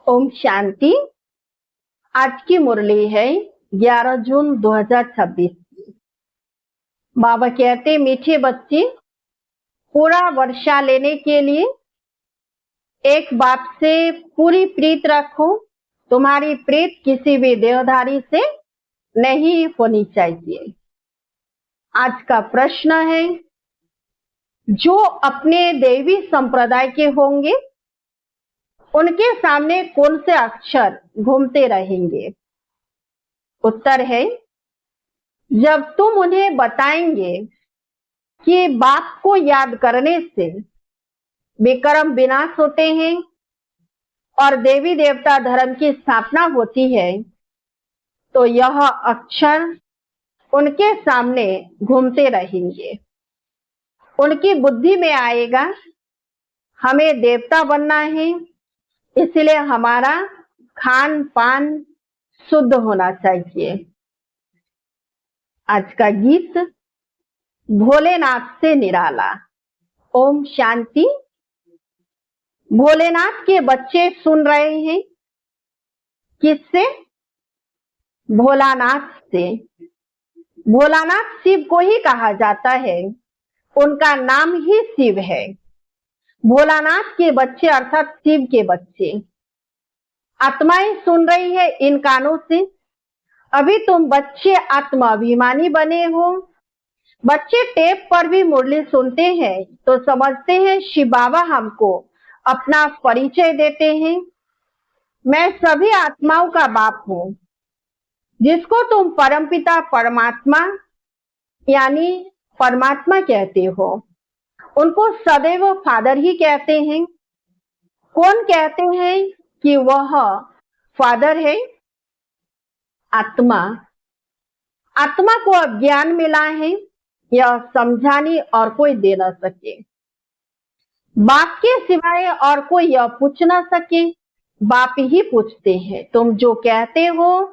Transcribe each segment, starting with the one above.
ओम शांति। आज की मुरली है 11 जून 2026 की। बाबा कहते, मीठे बच्चे, पूरा वर्षा लेने के लिए एक बाप से पूरी प्रीत रखो। तुम्हारी प्रीत किसी भी देहधारी से नहीं होनी चाहिए। आज का प्रश्न है, जो अपने देवी संप्रदाय के होंगे उनके सामने कौन से अक्षर घूमते रहेंगे? उत्तर है, जब तुम उन्हें बताएंगे कि बाप को याद करने से विक्रम विनाश होते हैं और देवी देवता धर्म की स्थापना होती है, तो यह अक्षर उनके सामने घूमते रहेंगे। उनकी बुद्धि में आएगा, हमें देवता बनना है, इसलिए हमारा खान पान शुद्ध होना चाहिए। आज का गीत भोलेनाथ से निराला। ओम शांति। भोलेनाथ के बच्चे सुन रहे हैं। किससे? भोलानाथ से। भोलानाथ शिव को ही कहा जाता है, उनका नाम ही शिव है। भोलानाथ के बच्चे अर्थात शिव के बच्चे। आत्माएं सुन रही है इन कानों से। अभी तुम बच्चे आत्माभिमानी बने हो। बच्चे टेप पर भी मुरली सुनते हैं तो समझते हैं शिव बाबा हमको अपना परिचय देते हैं। मैं सभी आत्माओं का बाप हूँ। जिसको तुम परमपिता परमात्मा यानी परमात्मा कहते हो, उनको सदैव फादर ही कहते हैं। कौन कहते हैं कि वह फादर है? आत्मा। आत्मा को अज्ञान मिला है, यह समझाने और कोई दे न सके। बाप के सिवाय और कोई यह पूछ न सके, बाप ही पूछते हैं। तुम जो कहते हो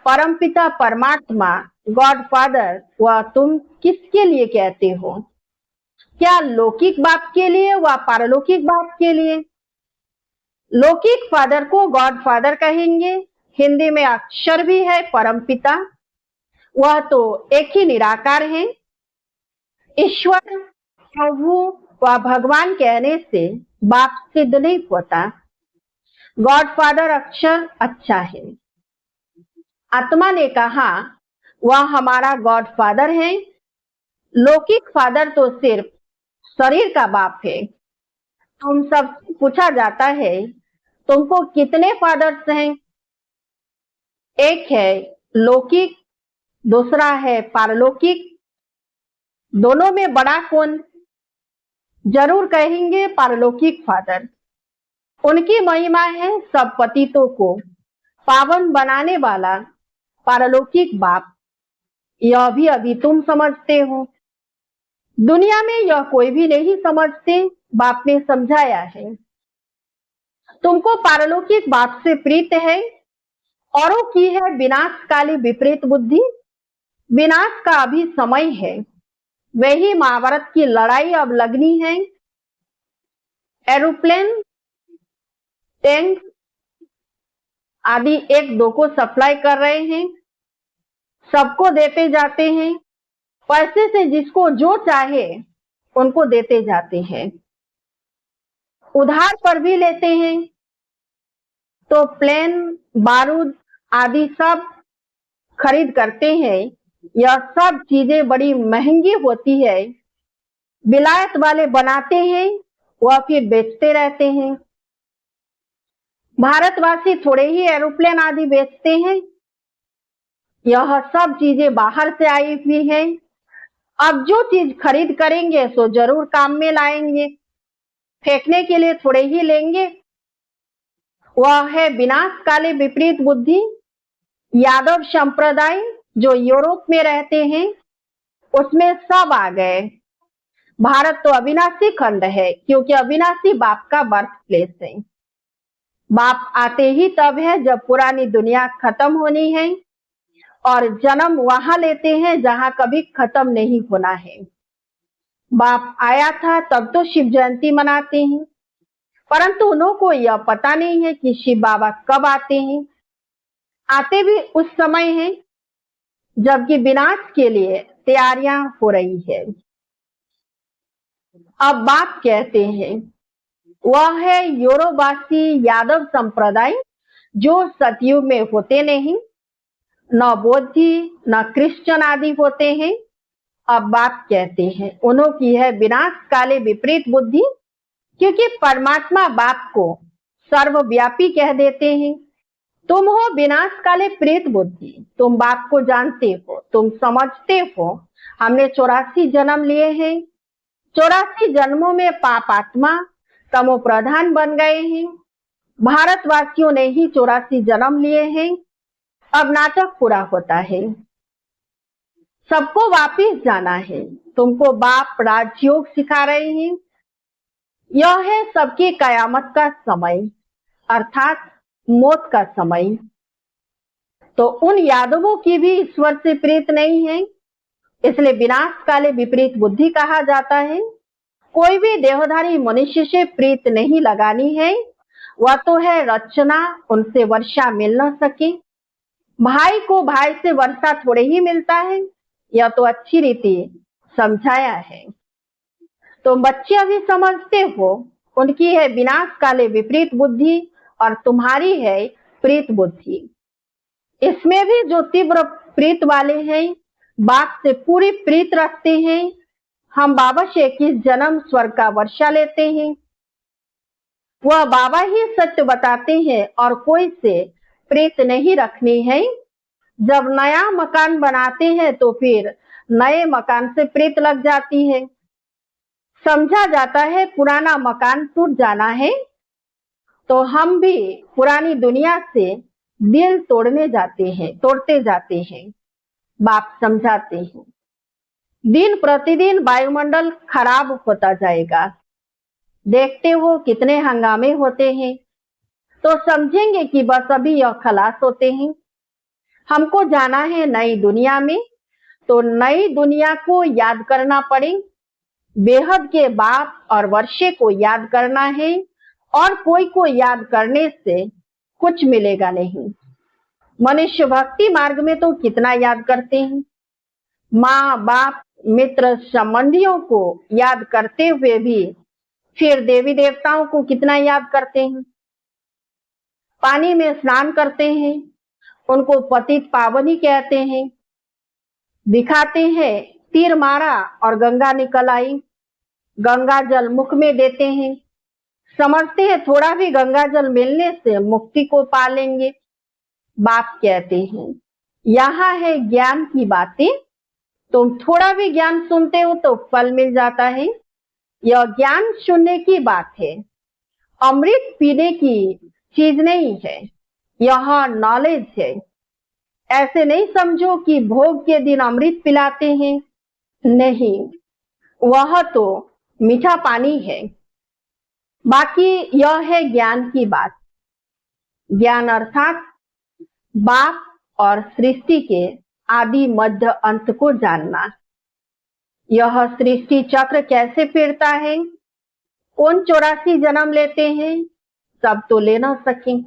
परमपिता परमात्मा गॉड फादर, वह तुम किसके लिए कहते हो? क्या लौकिक बाप के लिए व पारलौकिक बाप के लिए? लौकिक फादर को गॉड फादर कहेंगे। हिंदी में अक्षर भी है परमपिता, वह तो एक ही निराकार है। ईश्वर, प्रभु व भगवान कहने से बाप सिद्ध नहीं होता। गॉड फादर अक्षर अच्छा है। आत्मा ने कहा वह हमारा गॉड फादर है। लौकिक फादर तो सिर्फ शरीर का बाप है। तुम सब पूछा जाता है, तुमको कितने फादर्स हैं? एक है लौकिक, दूसरा है पारलौकिक। दोनों में बड़ा कौन? जरूर कहेंगे पारलौकिक फादर। उनकी महिमा है सब पतितों को पावन बनाने वाला पारलौकिक बाप। यह भी अभी तुम समझते हो। दुनिया में यह कोई भी नहीं समझते, बाप ने समझाया है। तुमको पारलौकिक बाप से प्रीत है। औरों की है विनाशकाली विपरीत बुद्धि। विनाश का अभी समय है। वही महाभारत की लड़ाई अब लगनी है। एरोप्लेन, टैंक आदि एक दो को सप्लाई कर रहे हैं, सबको देते जाते हैं। पैसे से जिसको जो चाहे उनको देते जाते हैं। उधार पर भी लेते हैं। तो प्लेन, बारूद आदि सब खरीद करते हैं। यह सब चीजें बड़ी महंगी होती है। विलायत वाले बनाते हैं, वह फिर बेचते रहते हैं। भारतवासी थोड़े ही एरोप्लेन आदि बेचते हैं। यह सब चीजें बाहर से आई हुई है। अब जो चीज खरीद करेंगे सो जरूर काम में लाएंगे, फेंकने के लिए थोड़े ही लेंगे। वह है विनाशकाली विपरीत बुद्धि। यादव संप्रदाय जो यूरोप में रहते हैं उसमें सब आ गए। भारत तो अविनाशी खंड है, क्योंकि अविनाशी बाप का बर्थ प्लेस है। बाप आते ही तब है जब पुरानी दुनिया खत्म होनी है और जन्म वहां लेते हैं जहां कभी खत्म नहीं होना है। बाप आया था तब तो शिव जयंती मनाते हैं। परंतु उन्हों को यह पता नहीं है कि शिव बाबा कब आते हैं। आते भी उस समय है जबकि विनाश के लिए तैयारियां हो रही है। अब बाप कहते हैं वह है योरोबासी यादव संप्रदाय जो सतयुग में होते नहीं, न बौद्धी न क्रिश्चियन आदि होते हैं। अब बाप कहते हैं उन्हों की है विनाश काले विपरीत बुद्धि, क्योंकि परमात्मा बाप को सर्वव्यापी कह देते हैं। तुम हो विनाश काले प्रेत बुद्धि, तुम बाप को जानते हो, तुम समझते हो हमने 84 जन्म लिए हैं, 84 जन्मों में पाप आत्मा तमो प्रधान बन गए हैं। भारतवासियों ने ही 84 जन्म लिए हैं। अब नाटक पूरा होता है, सबको वापिस जाना है। तुमको बाप राजयोग सिखा रहे हैं। यह है सबकी कयामत का समय, अर्थात मौत का समय। तो उन यादवों की भी ईश्वर से प्रीत नहीं है, इसलिए विनाश काले विपरीत बुद्धि कहा जाता है। कोई भी देहधारी मनुष्य से प्रीत नहीं लगानी है, वह तो है रचना, उनसे वर्षा मिल न सके। भाई को भाई से वर्षा थोड़े ही मिलता है, यह तो अच्छी रीति समझाया है। तो बच्चे अभी समझते हो, उनकी है विनाश काले विपरीत बुद्धि और तुम्हारी है प्रीत बुद्धि। इसमें भी जो तीव्र प्रीत वाले हैं, बाप से पूरी प्रीत रखते हैं। हम बाबा से 21 जन्म स्वर्ग का वर्षा लेते हैं। वह बाबा ही सत्य बताते हैं और कोई से प्रीत नहीं रखनी है। जब नया मकान बनाते हैं तो फिर नए मकान से प्रीत लग जाती है। समझा जाता है पुराना मकान टूट जाना है, तो हम भी पुरानी दुनिया से दिल तोड़ते जाते हैं। बाप समझाते हैं दिन प्रतिदिन वायुमंडल खराब होता जाएगा। देखते हो कितने हंगामे होते हैं, तो समझेंगे कि बस अभी यह खलास होते हैं। हमको जाना है नई दुनिया में, तो नई दुनिया को याद करना पड़े। बेहद के बाप और वर्षे को याद करना है, और कोई को याद करने से कुछ मिलेगा नहीं। मनुष्य भक्ति मार्ग में तो कितना याद करते हैं, माँ बाप मित्र संबंधियों को याद करते हुए भी फिर देवी देवताओं को कितना याद करते हैं। पानी में स्नान करते हैं, उनको पतित पावनी कहते हैं। दिखाते हैं तीर मारा और गंगा निकल आई, गंगा जल मुख में देते हैं। समझते हैं थोड़ा भी गंगा जल मिलने से मुक्ति को पा लेंगे। बाप कहते हैं यहाँ है ज्ञान की बातें, तुम थोड़ा भी ज्ञान सुनते हो तो फल मिल जाता है। यह ज्ञान सुनने की बात है, अमृत पीने की चीज नहीं है, यह नॉलेज है। ऐसे नहीं समझो कि भोग के दिन अमृत पिलाते हैं, नहीं, वह तो मीठा पानी है। बाकी यह है ज्ञान की बात। ज्ञान अर्थात बाप और सृष्टि के आदि मध्य अंत को जानना। यह सृष्टि चक्र कैसे फिरता है, कौन 84 जन्म लेते हैं, सब तो ले न सके।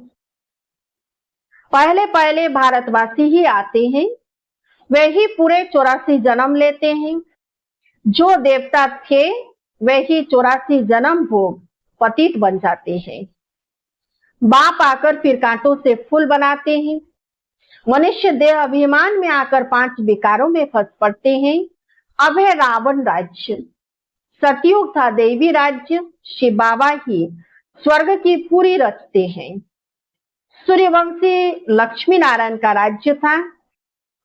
पहले पहले भारतवासी ही आते हैं, वे ही पूरे 84 जन्म लेते हैं। जो देवता थे वे ही 84 जन्म भोग पतित बन जाते हैं। बाप आकर फिर कांटों से फूल बनाते हैं। मनुष्य देह अभिमान में आकर 5 विकारों में फंस पड़ते हैं। अब है रावण राज्य, सतयुग था देवी राज्य। शिव बाबा ही स्वर्ग की पूरी रचते हैं। सूर्यवंशी लक्ष्मी नारायण का राज्य था।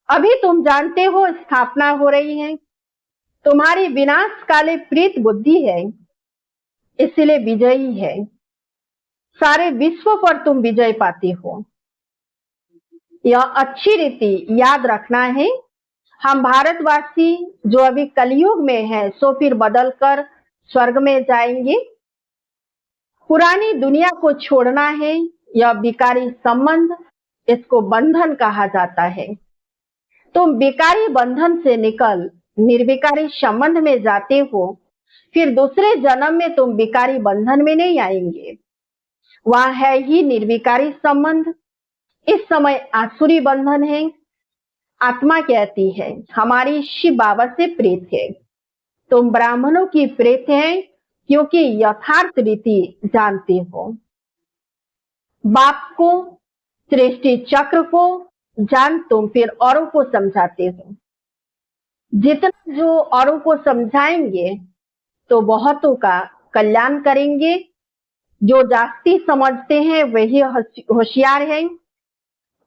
अभी तुम जानते हो स्थापना हो रही है। तुम्हारी विनाश काले प्रीत बुद्धि है, इसलिए विजयी है। सारे विश्व पर तुम विजय पाते हो। यह अच्छी रीति याद रखना है। हम भारतवासी जो अभी कलयुग में है, सो फिर बदलकर स्वर्ग में जाएंगे। पुरानी दुनिया को छोड़ना है। यह विकारी संबंध, इसको बंधन कहा जाता है। तुम विकारी बंधन से निकल निर्विकारी संबंध में जाते हो, फिर दूसरे जन्म में तुम विकारी बंधन में नहीं आएंगे। वहां है ही निर्विकारी संबंध। इस समय आसुरी बंधन है। आत्मा कहती है हमारी शिव बाबा से प्रेत है। तुम ब्राह्मणों की प्रेत है क्योंकि यथार्थ रीति जानते हो। बाप को, सृष्टि चक्र को जान तुम फिर औरों को समझाते हो। जितना जो औरों को समझाएंगे तो बहुतों का कल्याण करेंगे। जो जास्ती समझते हैं वही होशियार हैं।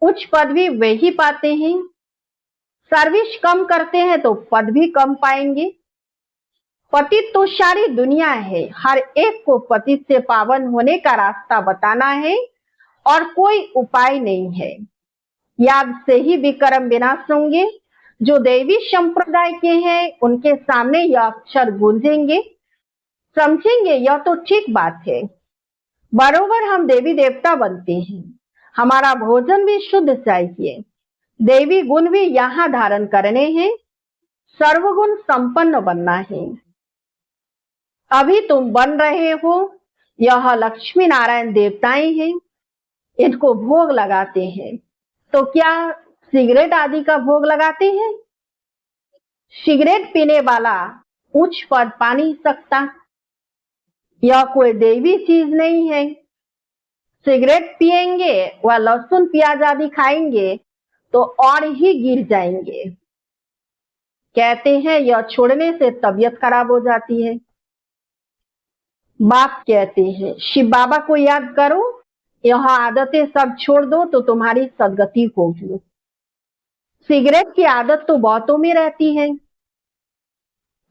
उच्च पद भी वही पाते हैं। सर्विस कम करते हैं तो पद भी कम पाएंगे। पतित तो सारी दुनिया है। हर एक को पतित से पावन होने का रास्ता बताना है और कोई उपाय नहीं है। याद से ही विक्रम विनाश होंगे। जो देवी संप्रदाय के हैं उनके सामने यह अक्षर गूंजेंगे। समझेंगे यह तो ठीक बात है। बरोबर हम देवी देवता बनते हैं। हमारा भोजन भी शुद्ध चाहिए। देवी गुण भी यहाँ धारण करने हैं। सर्वगुण संपन्न बनना है। अभी तुम बन रहे हो। यह लक्ष्मी नारायण देवताएं हैं। इनको भोग लगाते हैं। तो क्या सिगरेट आदि का भोग लगाते हैं? सिगरेट पीने वाला उच्च पद पा नहीं सकता। यह कोई देवी चीज नहीं है। सिगरेट पिएंगे व लहसुन प्याज आदि खाएंगे तो और ही गिर जाएंगे। कहते हैं यह छोड़ने से तबीयत खराब हो जाती है। बाप कहते हैं शिव बाबा को याद करो। यह आदतें सब छोड़ दो तो तुम्हारी सदगति होगी। सिगरेट की आदत तो बहुतों में रहती है।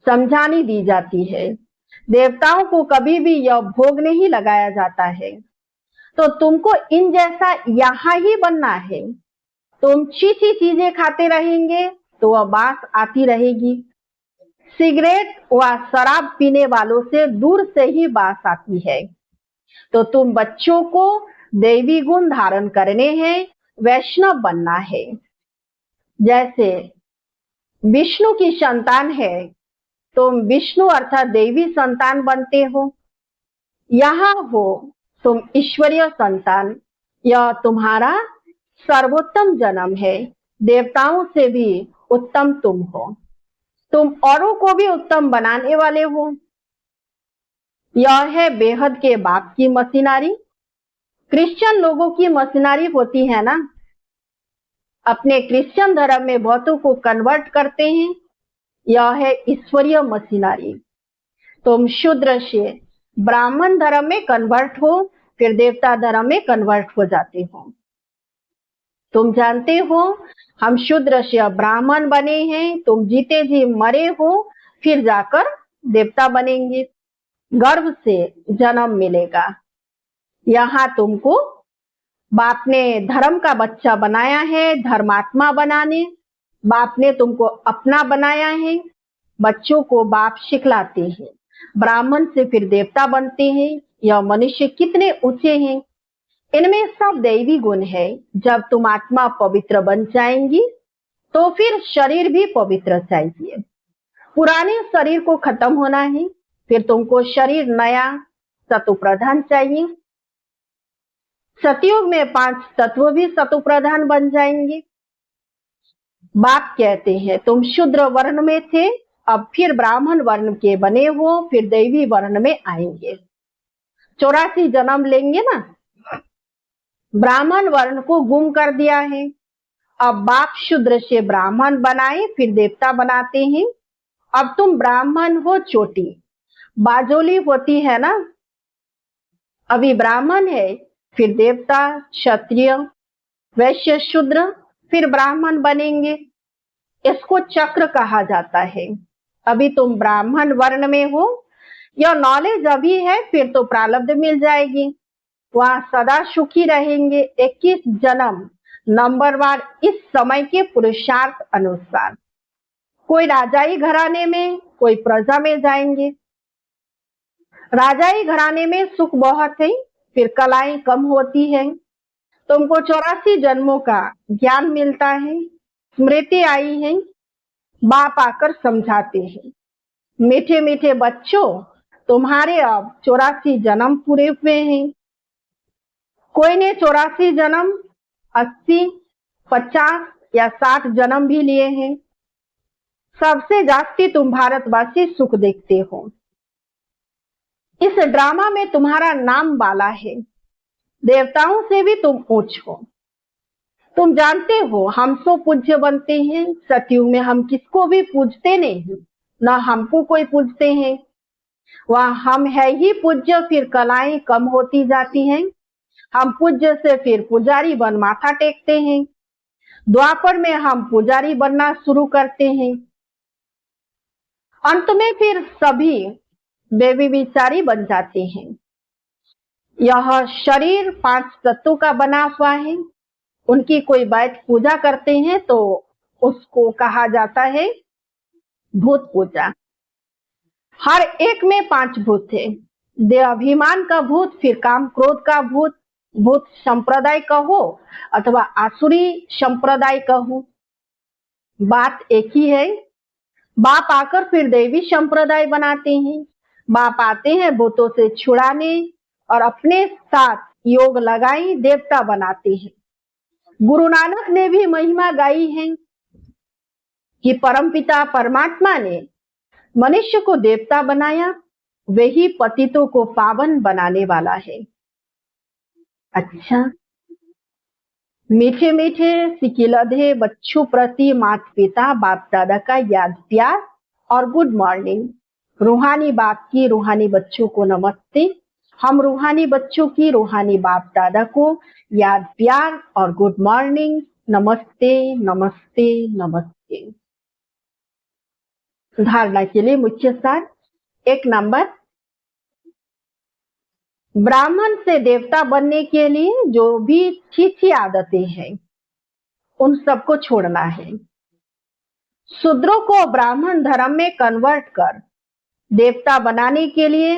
समझानी दी जाती है। देवताओं को कभी भी यह भोग नहीं लगाया जाता है। तो तुमको इन जैसा यहाँ ही बनना है। तुम ची चीजें खाते रहेंगे तो वह बात आती रहेगी। सिगरेट व शराब पीने वालों से दूर से ही बात आती है। तो तुम बच्चों को दैवी गुण धारण करने हैं। वैष्णव बनना है। जैसे विष्णु की संतान है, तुम विष्णु अर्थात देवी संतान बनते हो। यहाँ हो तुम ईश्वरीय संतान। यह तुम्हारा सर्वोत्तम जन्म है। देवताओं से भी उत्तम तुम हो। तुम औरों को भी उत्तम बनाने वाले हो। यह है बेहद के बाप की मशीनरी। क्रिश्चियन लोगों की मशीनरी होती है ना, अपने क्रिश्चियन धर्म में बहुतों को कन्वर्ट करते हैं। यह है ईश्वरीय मशीनरी। तुम शूद्र से ब्राह्मण धर्म में कन्वर्ट हो, फिर देवता धर्म में कन्वर्ट हो जाते हो। तुम जानते हो हम शूद्र से ब्राह्मण बने हैं। तुम जीते जी मरे हो, फिर जाकर देवता बनेंगे। गर्भ से जन्म मिलेगा। यहाँ तुमको बाप ने धर्म का बच्चा बनाया है, धर्मात्मा बनाने। बाप ने तुमको अपना बनाया है। बच्चों को बाप सिखलाते हैं। ब्राह्मण से फिर देवता बनते हैं। यह मनुष्य कितने ऊंचे हैं। इनमें सब दैवी गुण है। जब तुम आत्मा पवित्र बन जाएंगी तो फिर शरीर भी पवित्र चाहिए। पुराने शरीर को खत्म होना है, फिर तुमको शरीर नया सतु प्रधान चाहिए। सतयुग में 5 तत्व भी सतु प्रधान बन जाएंगे। बाप कहते हैं तुम शूद्र वर्ण में थे, अब फिर ब्राह्मण वर्ण के बने हो, फिर दैवी वर्ण में आएंगे। 84 जन्म लेंगे ना। ब्राह्मण वर्ण को गुम कर दिया है। अब बाप शूद्र से ब्राह्मण बनाए, फिर देवता बनाते हैं। अब तुम ब्राह्मण हो चोटी, बाजोली होती है ना। अभी ब्राह्मण है, फिर देवता, क्षत्रिय, वैश्य, शूद्र, फिर ब्राह्मण बनेंगे। इसको चक्र कहा जाता है। अभी तुम ब्राह्मण वर्ण में हो। यह नॉलेज अभी है, फिर तो प्रारब्ध मिल जाएगी। वहां सदा सुखी रहेंगे। 21 जन्म नंबरवार इस समय के पुरुषार्थ अनुसार। कोई राजाई घराने में, कोई प्रजा में जाएंगे। राजाई घराने में सुख बहुत है, फिर कलाएं कम होती है। तुमको 84 जन्मों का ज्ञान मिलता है। स्मृति आई है। बाप आकर समझाते हैं मीठे मीठे बच्चों, तुम्हारे अब 84 जन्म पूरे हुए हैं। कोई ने 84 जन्म, 80, 50 या 60 जन्म भी लिए हैं। सबसे जास्ती तुम भारतवासी सुख देखते हो। इस ड्रामा में तुम्हारा नाम वाला है, देवताओं से भी तुम ऊंच हो। तुम जानते हो हम सो पूज्य बनते हैं, सतयुग में हम किसको भी पूजते नहीं, न हमको कोई पूजते हैं। वह हम है ही पूज्य, फिर कलाएं कम होती जाती हैं। हम पूज्य से फिर पुजारी बन माथा टेकते हैं। द्वापर में हम पुजारी बनना शुरू करते हैं। अंत में फिर सभी बेविचारी बन जाते हैं। यह शरीर 5 तत्वों का बना हुआ है। उनकी कोई बैठ पूजा करते हैं तो उसको कहा जाता है भूत पूजा। हर एक में 5 भूत है। देह अभिमान का भूत, फिर काम क्रोध का भूत, भूत संप्रदाय कहो अथवा आसुरी संप्रदाय कहो, बात एक ही है। बाप आकर फिर देवी संप्रदाय बनाते हैं। बाप आते हैं भूतों से छुड़ाने और अपने साथ योग लगाई देवता बनाते हैं। गुरु नानक ने भी महिमा गाई है कि परमपिता परमात्मा ने मनुष्य को देवता बनाया, वही पतितों को पावन बनाने वाला है। अच्छा, मीठे मीठे सिकिलधे बच्चों प्रति माता पिता बाप दादा का याद प्यार और गुड मॉर्निंग। रूहानी बाप की रूहानी बच्चों को नमस्ते। हम रूहानी बच्चों की रूहानी बाप दादा को याद प्यार और गुड मॉर्निंग, नमस्ते नमस्ते नमस्ते। धारणा के लिए मुख्य सार। 1 नंबर, ब्राह्मण से देवता बनने के लिए जो भी अच्छी आदतें हैं उन सबको छोड़ना है। शूद्रों को ब्राह्मण धर्म में कन्वर्ट कर देवता बनाने के लिए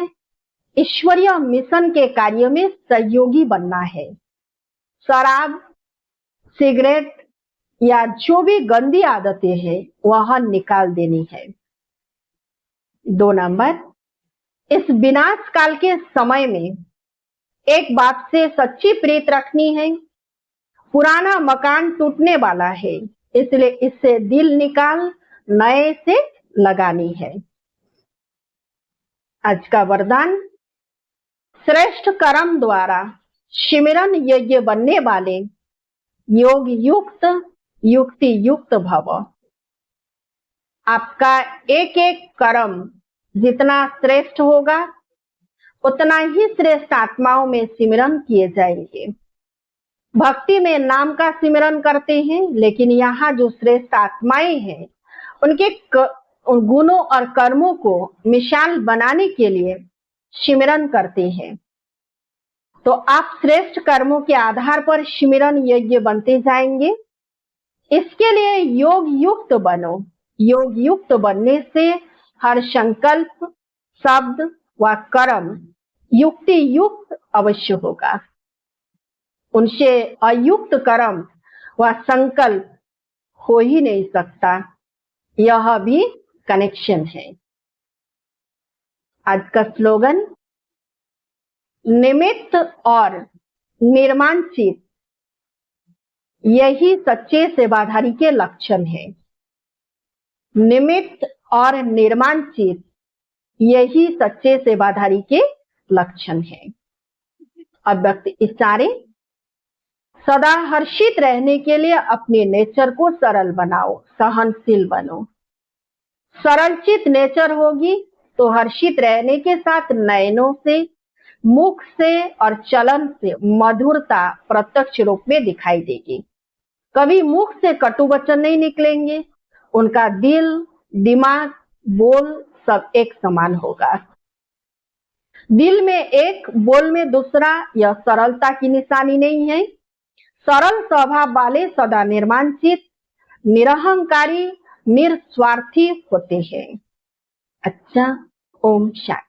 ईश्वरीय मिशन के कार्य में सहयोगी बनना है। शराब, सिगरेट या जो भी गंदी आदतें हैं वह निकाल देनी है। 2 नंबर, इस विनाश काल के समय में एक बात से सच्ची प्रीत रखनी है। पुराना मकान टूटने वाला है, इसलिए इससे दिल निकाल नए से लगानी है। आज का वरदान, श्रेष्ठ कर्म द्वारा सिमरन योग्य बनने वाले योग युक्त युक्ति युक्त भव। आपका एक एक कर्म जितना श्रेष्ठ होगा उतना ही श्रेष्ठ आत्माओं में सिमरन किए जाएंगे। भक्ति में नाम का सिमरन करते हैं, लेकिन यहाँ जो श्रेष्ठ आत्माएं हैं उनके गुणों और कर्मों को मिसाल बनाने के लिए सिमरन करते हैं। तो आप श्रेष्ठ कर्मों के आधार पर सिमरन योग्य बनते जाएंगे। इसके लिए योग युक्त बनो। योग युक्त बनने से हर संकल्प, शब्द व कर्म युक्ति युक्त अवश्य होगा। उनसे अयुक्त कर्म व संकल्प हो ही नहीं सकता। यह भी कनेक्शन है। आज का स्लोगन, निमित्त और निर्माणचित यही सच्चे सेवाधारी के लक्षण है। निमित्त और निर्माणचित यही सच्चे सेवाधारी के लक्षण है। अव्यक्त इशारे, सदा हर्षित रहने के लिए अपने नेचर को सरल बनाओ, सहनशील बनो। सरलचित नेचर होगी तो हर्षित रहने के साथ नयनों से, मुख से और चलन से मधुरता प्रत्यक्ष रूप में दिखाई देगी। कभी मुख से कटु वचन नहीं निकलेंगे। उनका दिल, दिमाग, बोल सब एक समान होगा। दिल में एक, बोल में दूसरा, यह सरलता की निशानी नहीं है। सरल स्वभाव वाले सदा निर्माणचित, निरहंकारी, निस्वार्थी होते हैं। अच्छा, ओम शांति।